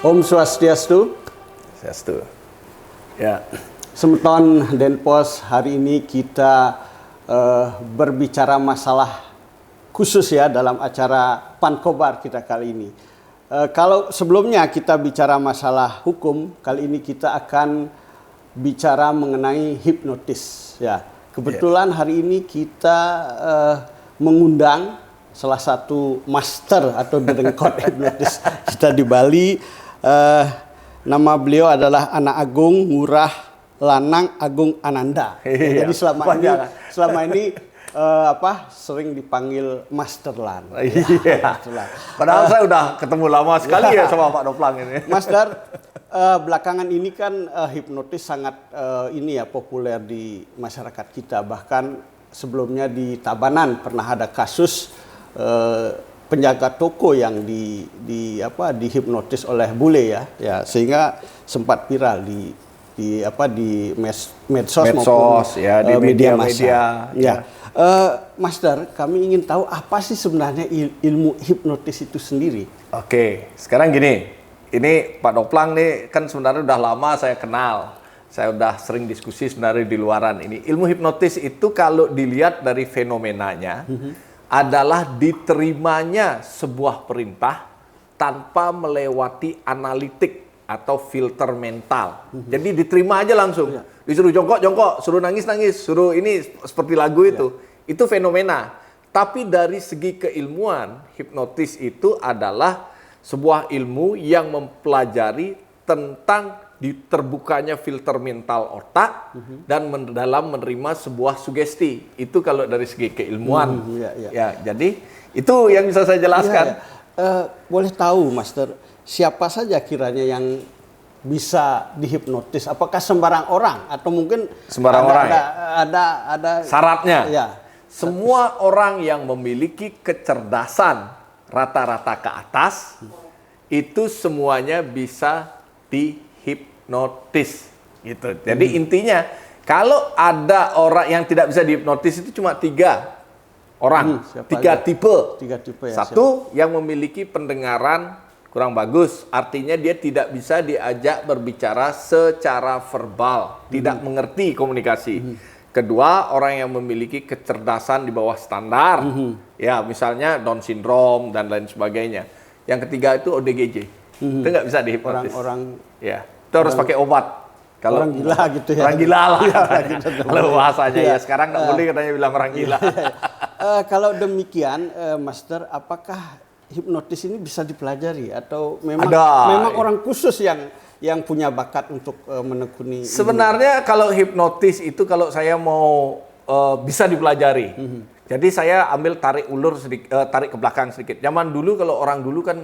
Om Swastiastu. Swastiastu. Ya. Semeton Denpos, hari ini kita berbicara masalah khusus ya dalam acara Pankobar kita kali ini. Kalau sebelumnya kita bicara masalah hukum, kali ini kita akan bicara mengenai hipnotis. Ya, kebetulan hari ini kita mengundang salah satu master atau dedengkot hipnotis kita di Bali. Nama beliau adalah Anak Agung Ngurah Lanang Agung Ananda. Iya, jadi selama ini sering dipanggil Master Lan. Iya. Padahal saya udah ketemu lama sekali ya sama Pak Doplang ini. Master, belakangan ini kan hipnotis sangat populer di masyarakat kita. Bahkan sebelumnya di Tabanan pernah ada kasus penjaga toko yang dihipnotis oleh bule ya, sehingga sempat viral di medsos maupun ya, di media ya. Master, kami ingin tahu apa sih sebenarnya ilmu hipnotis itu sendiri? Oke, sekarang gini, ini Pak Doplang nih kan sebenarnya udah lama saya kenal. Saya udah sering diskusi sebenarnya di luaran ini. Ilmu hipnotis itu kalau dilihat dari fenomenanya adalah diterimanya sebuah perintah tanpa melewati analitik atau filter mental. Jadi diterima aja langsung. Disuruh jongkok, suruh nangis, suruh ini seperti lagu itu. Itu fenomena. Tapi dari segi keilmuan, hipnotis itu adalah sebuah ilmu yang mempelajari tentang terbukanya filter mental otak dan dalam menerima sebuah sugesti. Itu kalau dari segi keilmuan. Ya, jadi itu yang bisa saya jelaskan. Boleh tahu, Master, siapa saja kiranya yang bisa dihipnotis? Apakah sembarang orang atau mungkin sembarang orang? Ada syaratnya. Ya. Semua orang yang memiliki kecerdasan rata-rata ke atas itu semuanya bisa dihipnotis gitu. Jadi intinya kalau ada orang yang tidak bisa dihipnotis itu cuma 3 orang, 3 tipe. 3 tipe ya. Satu yang memiliki pendengaran kurang bagus, artinya dia tidak bisa diajak berbicara secara verbal, tidak mengerti komunikasi. Kedua, orang yang memiliki kecerdasan di bawah standar, ya misalnya Down syndrome dan lain sebagainya. Yang ketiga itu ODGJ, itu nggak bisa dihipnotis. Orang ya, itu harus pakai obat. Kalau orang gila gitu ya. Orang gila lah, kalau bahasanya ya. Sekarang nggak boleh katanya bilang orang gila. Kalau demikian, Master, apakah hipnotis ini bisa dipelajari atau memang orang khusus yang punya bakat untuk menekuni? Sebenarnya kalau hipnotis itu kalau saya mau bisa dipelajari. Jadi saya ambil tarik ulur sedikit, tarik ke belakang sedikit. Zaman dulu kalau orang dulu kan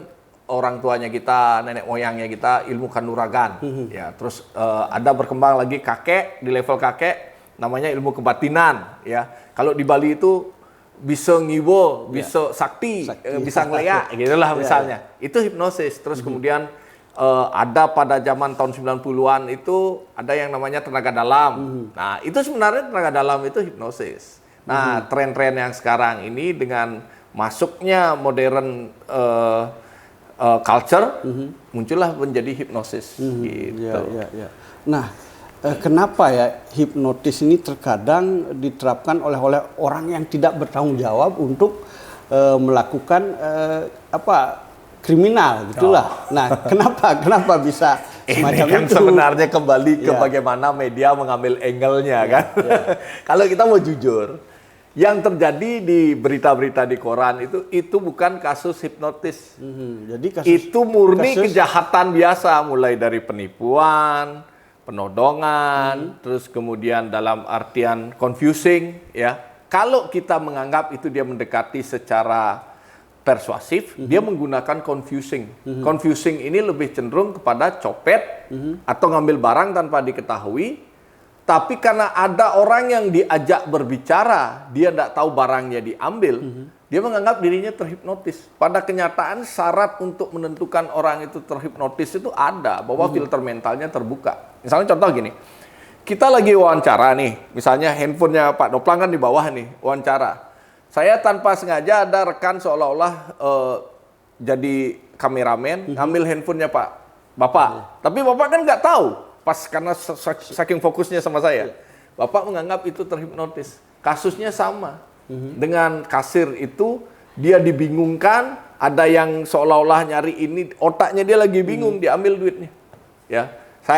orang tuanya kita, nenek moyangnya kita ilmu kanuragan. Ya, terus ada berkembang lagi kakek di level kakek namanya ilmu kebatinan. Ya, kalau di Bali itu bisa ngiwo, bisa sakti, bisa ngeliat, gitulah misalnya. Itu hipnosis. Terus kemudian ada pada zaman tahun 90-an itu ada yang namanya tenaga dalam. Nah, itu sebenarnya tenaga dalam itu hipnosis. Nah, tren-tren yang sekarang ini dengan masuknya modern culture, muncullah menjadi hipnosis. Gitu. Nah, kenapa ya hipnotis ini terkadang diterapkan oleh orang yang tidak bertanggung jawab untuk melakukan kriminal gitulah. Nah, kenapa bisa semacam ini kan itu? Sebenarnya kembali ke bagaimana media mengambil angle-nya kan. Kalau kita mau jujur, yang terjadi di berita-berita di koran itu bukan kasus hipnotis. Jadi itu murni kejahatan biasa, mulai dari penipuan, penodongan, terus kemudian dalam artian confusing ya. Kalau kita menganggap itu dia mendekati secara persuasif, dia menggunakan confusing. Confusing ini lebih cenderung kepada copet atau ngambil barang tanpa diketahui. Tapi karena ada orang yang diajak berbicara, dia tidak tahu barangnya diambil, dia menganggap dirinya terhipnotis. Pada kenyataan syarat untuk menentukan orang itu terhipnotis itu ada, bahwa filter mentalnya terbuka. Misalnya contoh gini, kita lagi wawancara nih, misalnya handphonenya Pak Doplang kan di bawah nih, wawancara. Saya tanpa sengaja ada rekan seolah-olah jadi kameramen, ngambil handphonenya Pak Bapak. Tapi Bapak kan nggak tahu, pas karena saking fokusnya sama saya. Bapak menganggap itu terhipnotis. Kasusnya sama. Dengan kasir itu, dia dibingungkan, ada yang seolah-olah nyari ini, otaknya dia lagi bingung, diambil duitnya. Ya,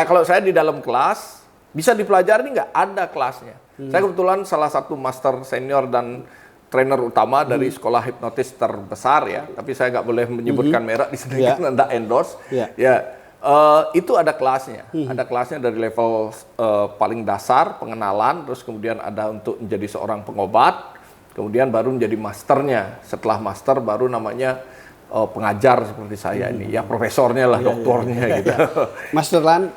kalau saya di dalam kelas, bisa dipelajari nggak? Ada kelasnya. Saya kebetulan salah satu master senior dan trainer utama dari sekolah hipnotis terbesar ya, tapi saya nggak boleh menyebutkan merek di sini karena Anda endorse. Itu ada kelasnya. Ada kelasnya dari level paling dasar, pengenalan, terus kemudian ada untuk menjadi seorang pengobat, kemudian baru menjadi masternya. Setelah master baru namanya pengajar seperti saya ini, ya profesornya lah, doktornya gitu. Mas Derlan,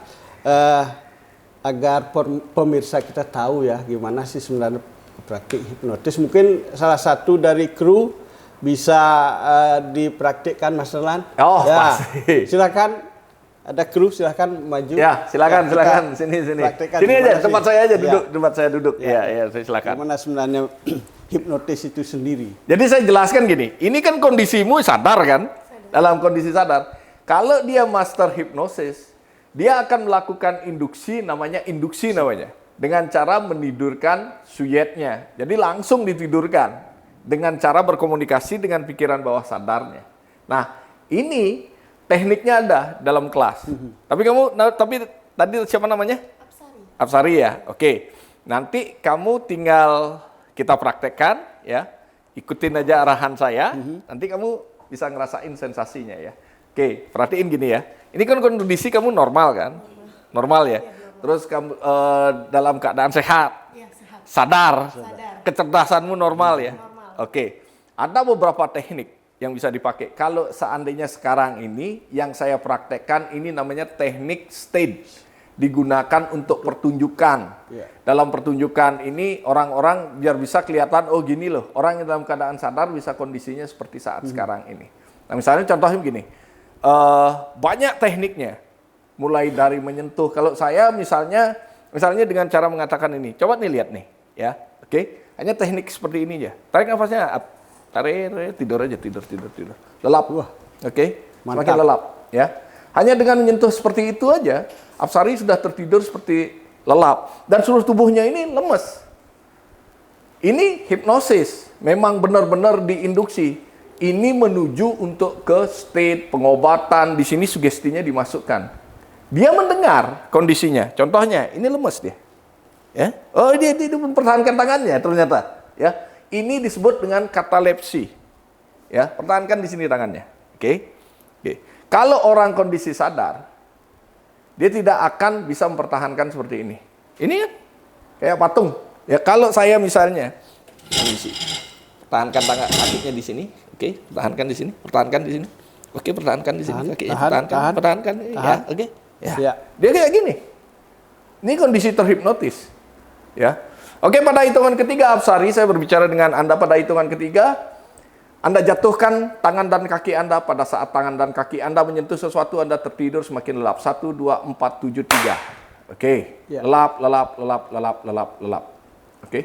agar pemirsa kita tahu ya gimana sih sebenarnya praktik hipnotis, mungkin salah satu dari kru bisa dipraktikkan Mas Derlan. Oh ya, pasti. Silakan, ada kru silakan maju. Ya silakan, sini aja, tempat saya aja duduk, tempat saya duduk. Ya, saya silakan. Gimana sebenarnya hipnotis itu sendiri? Jadi saya jelaskan gini, ini kan kondisimu sadar kan? Dalam kondisi sadar. Kalau dia master hipnosis, dia akan melakukan induksi namanya. Dengan cara menidurkan suyetnya. Jadi langsung ditidurkan. Dengan cara berkomunikasi dengan pikiran bawah sadarnya. Nah, ini tekniknya ada dalam kelas. Tapi tadi siapa namanya? Apsari ya? Oke. Nanti kamu tinggal kita praktekkan ya. Ikutin aja arahan saya. Nanti kamu bisa ngerasain sensasinya ya. Oke, perhatiin gini ya. Ini kan kondisi kamu normal kan? Normal ya. Terus kamu dalam keadaan sehat. Sadar. Kecerdasanmu normal ya. Oke. Ada beberapa teknik yang bisa dipakai. Kalau seandainya sekarang ini yang saya praktekkan ini namanya teknik stage. Digunakan untuk pertunjukan. Dalam pertunjukan ini orang-orang biar bisa kelihatan, oh gini loh, orang yang dalam keadaan sadar bisa kondisinya seperti saat sekarang ini. Nah misalnya contohnya begini, banyak tekniknya, mulai dari menyentuh. Kalau saya misalnya dengan cara mengatakan ini, coba nih lihat nih, ya, oke, hanya teknik seperti ini aja. Tarik nafasnya, tarik, tidur aja, tidur, lelap, oke, semakin lelap, ya. Hanya dengan menyentuh seperti itu aja, Apsari sudah tertidur seperti lelap. Dan seluruh tubuhnya ini lemes. Ini hipnosis. Memang benar-benar diinduksi. Ini menuju untuk ke state pengobatan. Di sini sugestinya dimasukkan. Dia mendengar kondisinya. Contohnya, ini lemes dia. Ya? Oh, dia mempertahankan tangannya ternyata. Ya, ini disebut dengan katalepsi. Ya, pertahankan di sini tangannya. Oke. Kalau orang kondisi sadar, dia tidak akan bisa mempertahankan seperti ini. Ini kan kayak patung. Ya kalau saya misalnya, pertahankan tangan kakinya di sini, oke, pertahankan di sini, pertahankan di sini, oke, pertahankan di sini, kakinya pertahankan, ya, oke, ya. Dia kayak gini. Ini kondisi terhipnotis, ya. Oke, pada hitungan ketiga Apsari, saya berbicara dengan Anda pada hitungan ketiga. Anda jatuhkan tangan dan kaki Anda. Pada saat tangan dan kaki Anda menyentuh sesuatu, Anda tertidur semakin lelap. 1, 2, 4, 7, 3. Oke. Lelap. Oke.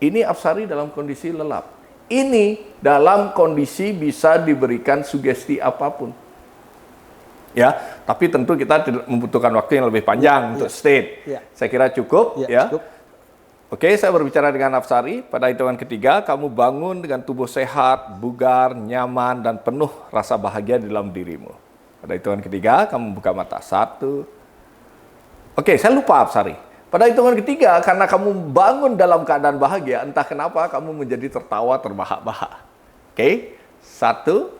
Ini Apsari dalam kondisi lelap. Ini dalam kondisi bisa diberikan sugesti apapun. Ya, tapi tentu kita tidak membutuhkan waktu yang lebih panjang untuk state. Saya kira cukup. Cukup. Oke, saya berbicara dengan Apsari. Pada hitungan ketiga, kamu bangun dengan tubuh sehat, bugar, nyaman, dan penuh rasa bahagia di dalam dirimu. Pada hitungan ketiga, kamu buka mata. 1. Oke, saya lupa Apsari. Pada hitungan ketiga, karena kamu bangun dalam keadaan bahagia, entah kenapa kamu menjadi tertawa terbahak-bahak. Oke, 1.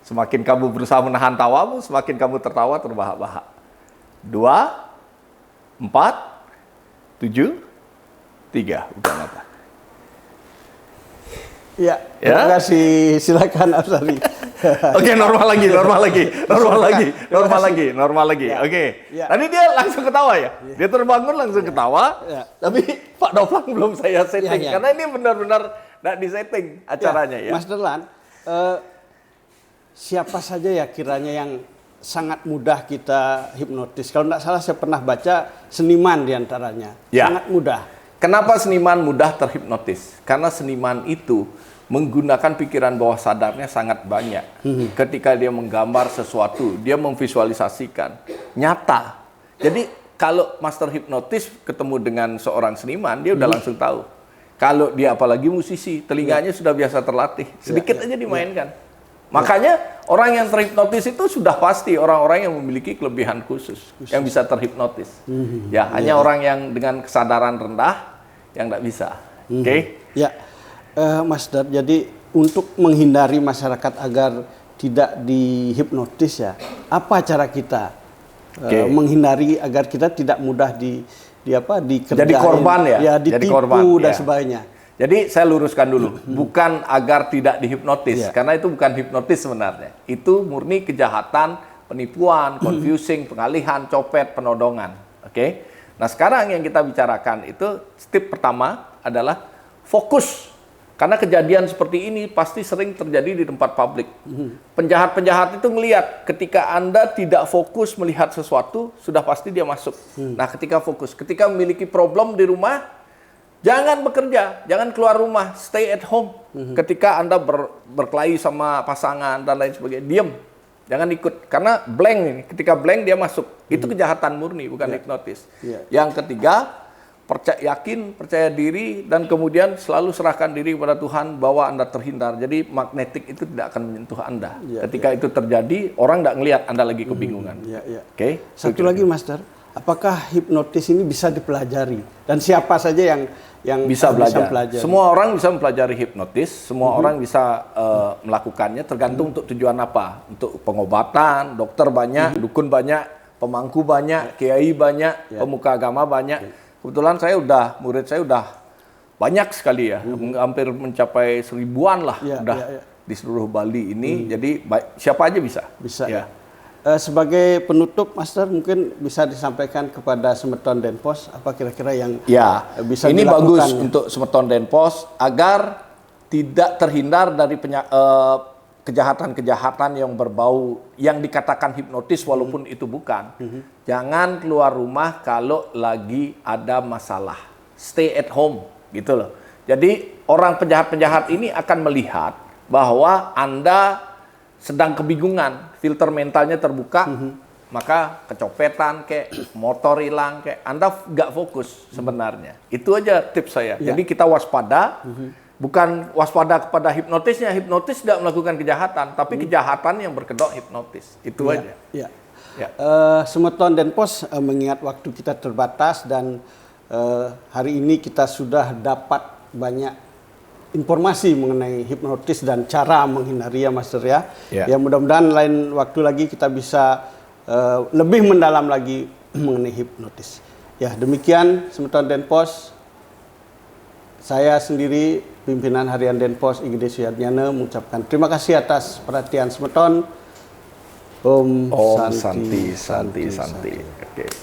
Semakin kamu berusaha menahan tawamu, semakin kamu tertawa terbahak-bahak. 2, 4, 7, 3, buka mata. Ya, terima kasih. Silakan Apsari. Oke, normal lagi. Oke. Tadi dia langsung ketawa ya. Dia terbangun langsung ketawa. Tapi Pak Doplang belum saya setting karena ini benar-benar tidak disetting acaranya ya. Mas Derlan, siapa saja ya kiranya yang sangat mudah kita hipnotis? Kalau tidak salah saya pernah baca seniman diantaranya. Sangat mudah. Kenapa seniman mudah terhipnotis? Karena seniman itu menggunakan pikiran bawah sadarnya sangat banyak. Ketika dia menggambar sesuatu, dia memvisualisasikan nyata. Jadi kalau master hipnotis ketemu dengan seorang seniman, dia udah langsung tahu. Kalau dia apalagi musisi, telinganya sudah biasa terlatih, sedikit aja dimainkan. Makanya orang yang terhipnotis itu sudah pasti orang-orang yang memiliki kelebihan khusus. Yang bisa terhipnotis. Ya, hanya orang yang dengan kesadaran rendah yang tidak bisa. Oke? Ya, Mas Dar, jadi untuk menghindari masyarakat agar tidak dihipnotis ya, apa cara kita menghindari agar kita tidak mudah dikerjain, jadi korban ya, ditipu jadi korban, dan sebagainya. Jadi saya luruskan dulu, bukan agar tidak dihipnotis, karena itu bukan hipnotis sebenarnya. Itu murni kejahatan, penipuan, confusing, pengalihan, copet, penodongan. Oke? Nah sekarang yang kita bicarakan itu step pertama adalah fokus. Karena kejadian seperti ini pasti sering terjadi di tempat publik. Penjahat-penjahat itu melihat ketika Anda tidak fokus melihat sesuatu, sudah pasti dia masuk. Nah ketika fokus, ketika memiliki problem di rumah, jangan bekerja, jangan keluar rumah, stay at home. Ketika Anda berkelahi sama pasangan dan lain sebagainya, diam. Jangan ikut, karena blank ini. Ketika blank dia masuk. Itu kejahatan murni, bukan hipnotis. Yang ketiga, percaya diri, dan kemudian selalu serahkan diri kepada Tuhan bahwa Anda terhindar. Jadi magnetik itu tidak akan menyentuh Anda. Ketika itu terjadi, orang tidak ngelihat Anda lagi kebingungan. Oke? Satu lagi, Master. Apakah hipnotis ini bisa dipelajari? Dan siapa saja yang bisa belajar? Semua orang bisa mempelajari hipnotis, semua orang bisa melakukannya, tergantung untuk tujuan apa. Untuk pengobatan, dokter banyak, dukun banyak, pemangku banyak, kiai banyak, pemuka agama banyak. Kebetulan murid saya udah banyak sekali ya, hampir mencapai 1000-an lah di seluruh Bali ini. Jadi siapa aja bisa. Bisa. Sebagai penutup, Master, mungkin bisa disampaikan kepada Semeton Denpos apa kira-kira yang bisa ini dilakukan. Bagus untuk Semeton Denpos agar tidak terhindar dari kejahatan-kejahatan yang berbau yang dikatakan hipnotis walaupun itu bukan. Jangan keluar rumah kalau lagi ada masalah. Stay at home gitu loh. Jadi orang penjahat-penjahat ini akan melihat bahwa Anda sedang kebingungan, filter mentalnya terbuka, maka kecopetan motor hilang Anda nggak fokus sebenarnya. Itu aja tips saya. Jadi kita waspada. Bukan waspada kepada hipnotisnya. Hipnotis tidak melakukan kejahatan, tapi kejahatan yang berkedok hipnotis. Itu aja. Semeton Denpos mengingat waktu kita terbatas dan hari ini kita sudah dapat banyak informasi mengenai hipnotis dan cara menghindari ya, Master ya. Ya mudah-mudahan lain waktu lagi kita bisa lebih mendalam lagi mengenai hipnotis. Ya demikian Semeton Denpos. Saya sendiri, pimpinan harian Denpos IGD Suyadnyana, mengucapkan terima kasih atas perhatian Semeton. Om Santi. Oke.